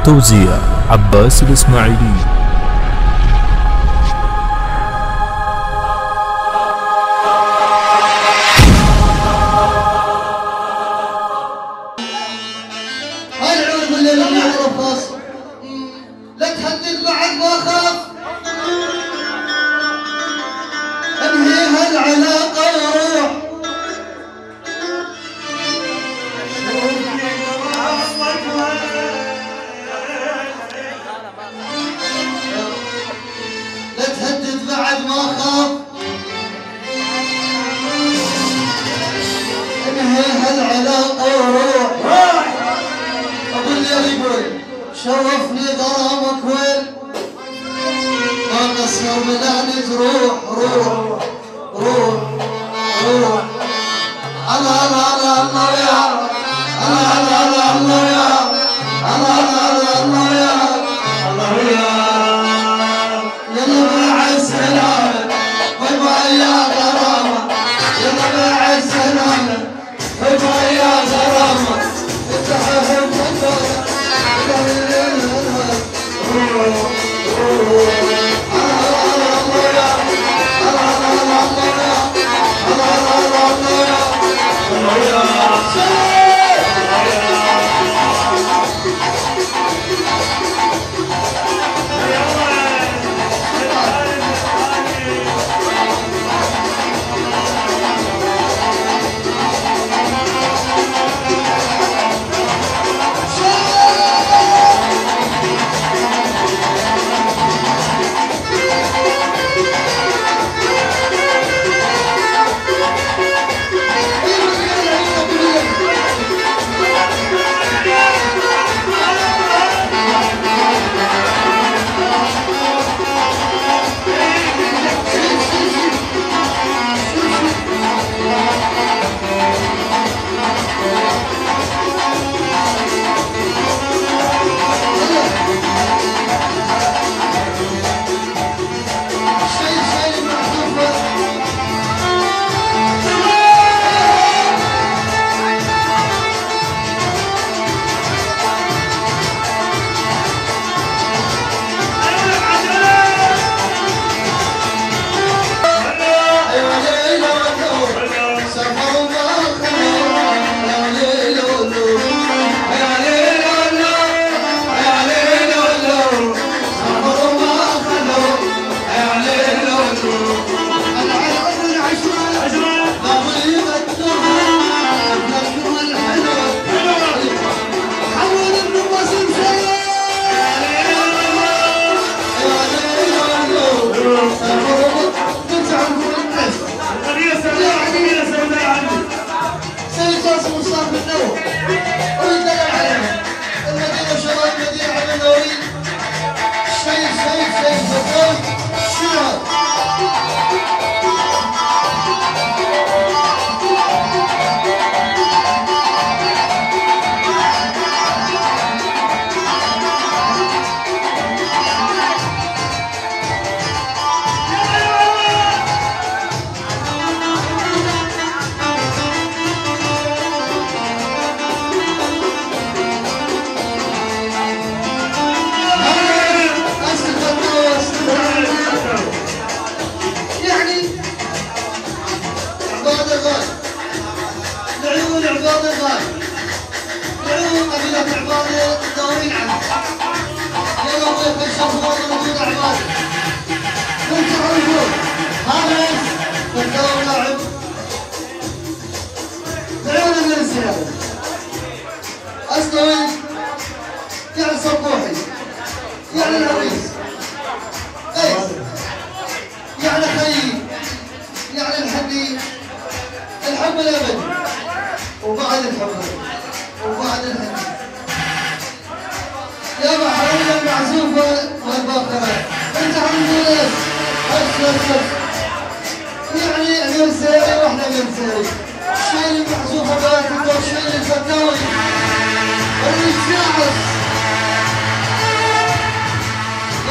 توزيع عباس الإسماعيلي. لا تهدد بعد ما خاف انهي هالعلاقة وروح لا تهدد بعد ما خاف انهي هالعلاقة وروح ابو الليل يقول شرفني غرامك وين ما قصر ملاني تروح روح روح روح الله الله الله الله يا الله الله الله الله يا الله الله الله الله يا الله يا يلا مع السلامة باي باي يا غرامة يلا مع السلامة باي باي يا غرامة افتح أصلوي يعني صبوحي يعني الهريس قيس يعني خيي يعني الحنين الحب الأبد وبعد الحب وبعد الحنين يا بحرين المعزوفة والباقرة انت عم تقول ايش يعني غير ساري واحنا غير ساري شيل المعزوفة باتك وشيل الفتاوي الشاعر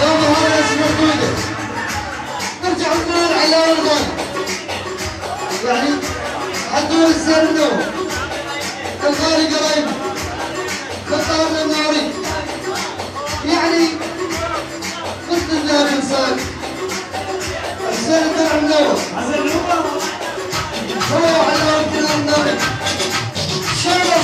يا هذا اسمه طويلة نرجع نقول على الغن يعني حدول السردو الغاري قريب خطار الناري يعني مثل الذهب انسان. حسين الدرع منور. هو على وجه النار. شالوا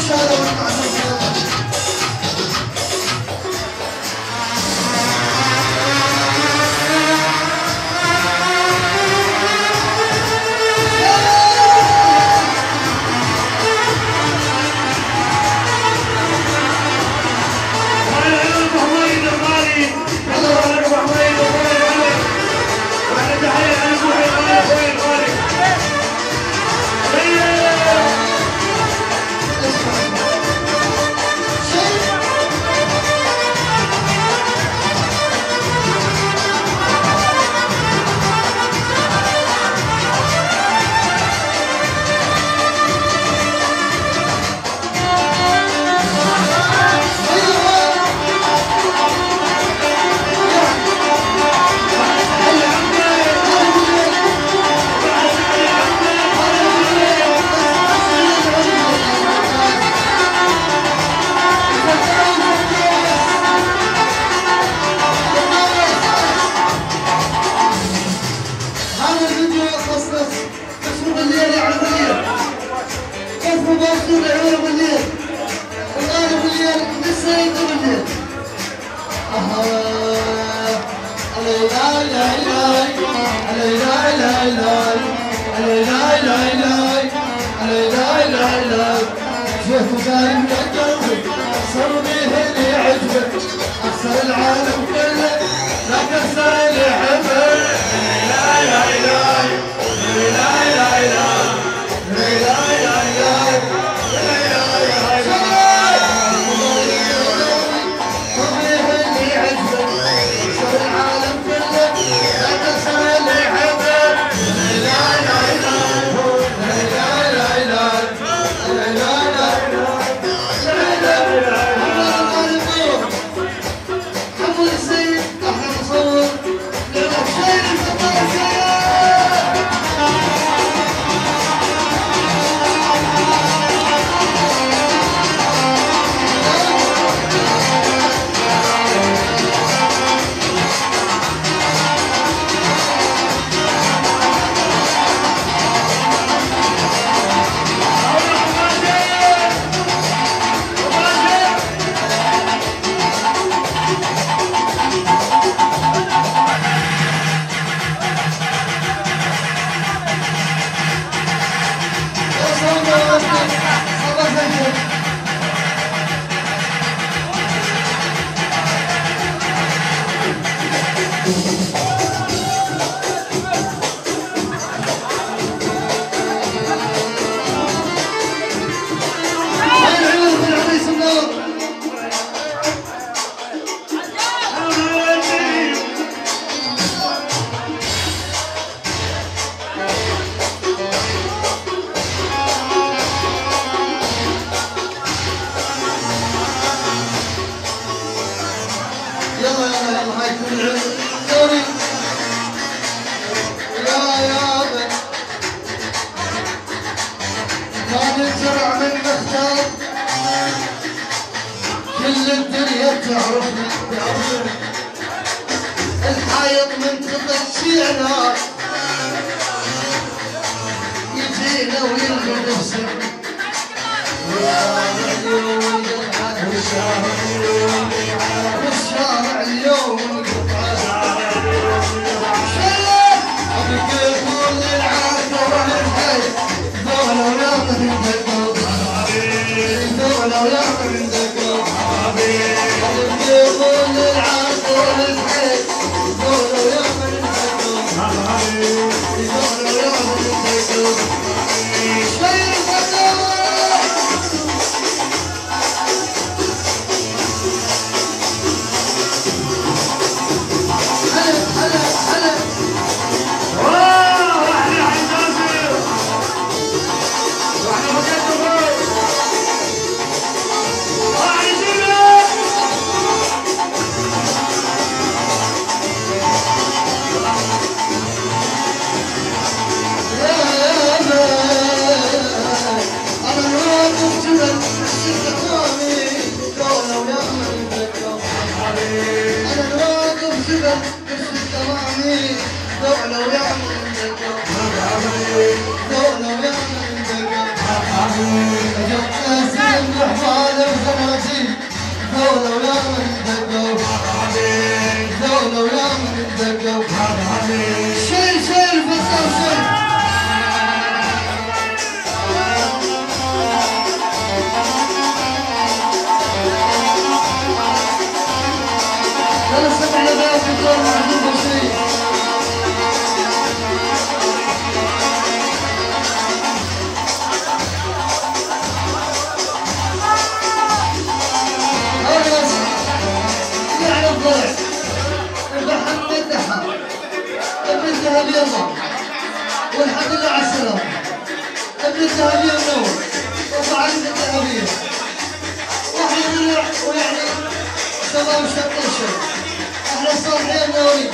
أنا الواقف جبل بس التمامي دولة ويا من دقة دولة ويا من دقة جبت ناسين بحمالي وخنازير دولة ويا من دقة دولة ويا من دقة شيل بطل شيل لا سمع لذلك الدور معدوم بشيء هذا يعني الضلع محمد دحا ابن الذهبي الله والحمد لله على السلامة ابن الذهبي منور وفعل الذهبية واحنا ويعني شباب شق الشيء احنا صالحين نوري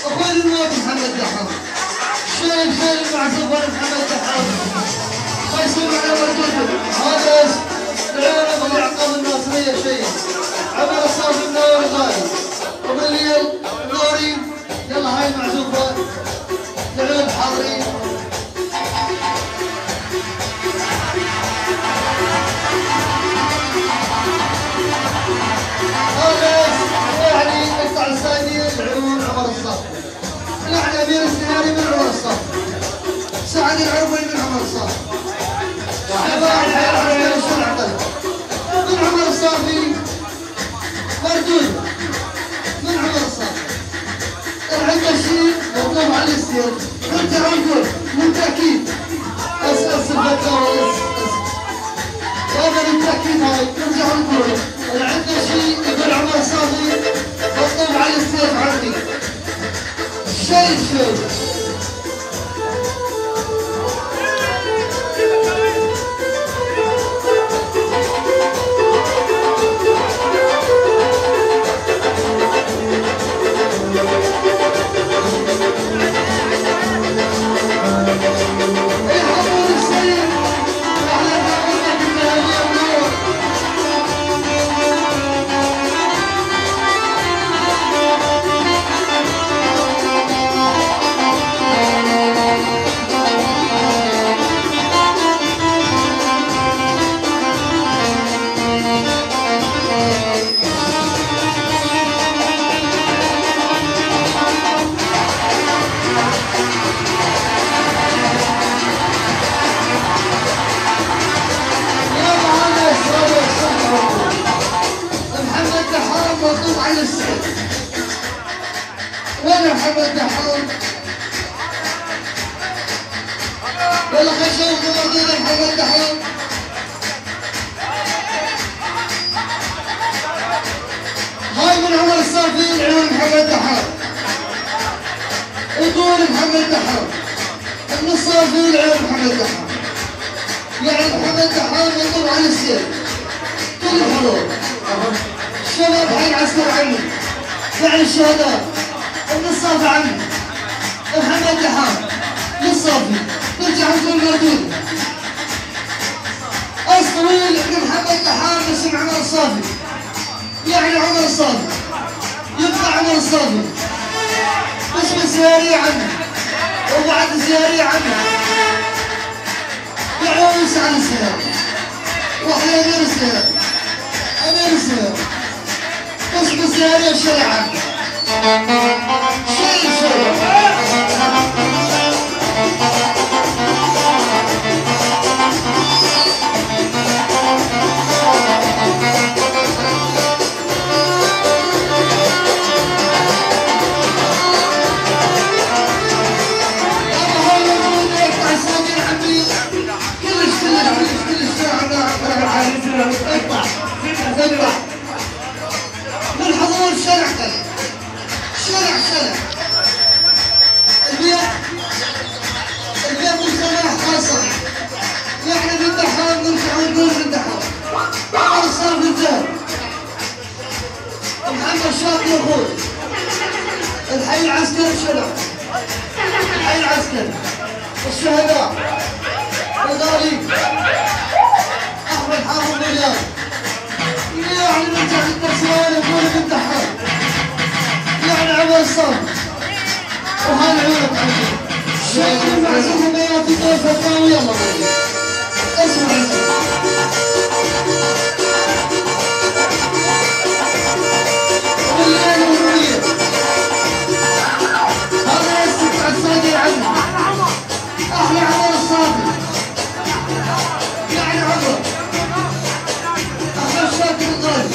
اخوي الموت محمد دحام شيل المعزوف محمد دحام ما يصير على مرجوته هذا العيون ابو يعقوب الناصريه شيء عمر الصافي منور غايب ابو الليل نوري يلا هاي المعزوفه العيون حاضرين يعني يقطع السايدين العيون عمر الصافي يعني امير السهاري من عمر الصافي سعد العربي من عمر الصافي حباء الحياه من عمر الصافي مردود من عمر الصافي الحين شيء مطلوب على السير انت عنقول بالتاكيد اسال سبتها هذا بالتاكيد هاي نرجع نقول عندنا شيء يقول عمر الصافي مطلوب على السيف عندي شيء مطلوب على السيف وين محمد دحام يلا خلينا نشوف موضوع محمد دحام هاي من عمر الصافي العيون محمد دحام وطول محمد دحام ابن الصافي العيون محمد دحام يعني محمد دحام مطلوب على السيف كل الحضور الشباب حي العسكر عني فعل الشهداء ابن الصافي عني محمد دحام للصافي نرجع نقول مردود اصطويل ابن محمد دحام اسم عمر الصافي يعني عمر الصافي يبقى عمر الصافي اسم الزيارية عني وبعد الزيارية عني يعني يسعى السلام واحنا امير السلام امير السلام اسم الزيارية الشريعة شيء من حضور شرع البيت مجتمع خاصة يعني بالدحام نرجع ونقول بالدحام عمر صار بالذهب محمد شاطر يقول الحي العسكري شلع الحي العسكري الشهداء الغالي احمد حافظ مليان يعني نرجع للتسويق نقول بالدحار يعني عمل الصوت وهذا عيونك عندي شيء المعزوم بياتي دور فتاوي يلا بيدي اسمع والليل والرؤية هذا يسكت على الصادر عنه احلى عمر الصادر يعني عمره اخر شاكر الغالي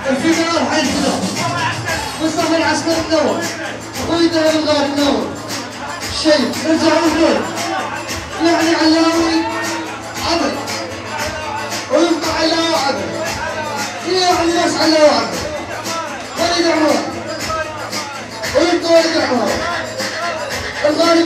الفيدرال حي الفدار مصطفى العسكري منور اخوي دهب الغالي منور شيء نرجع ونقول يعني علاوي عبد ويبقى علاوي عبد يعني الناس علاوي عبد وليد عمر ويبقى وليد عمر الغالي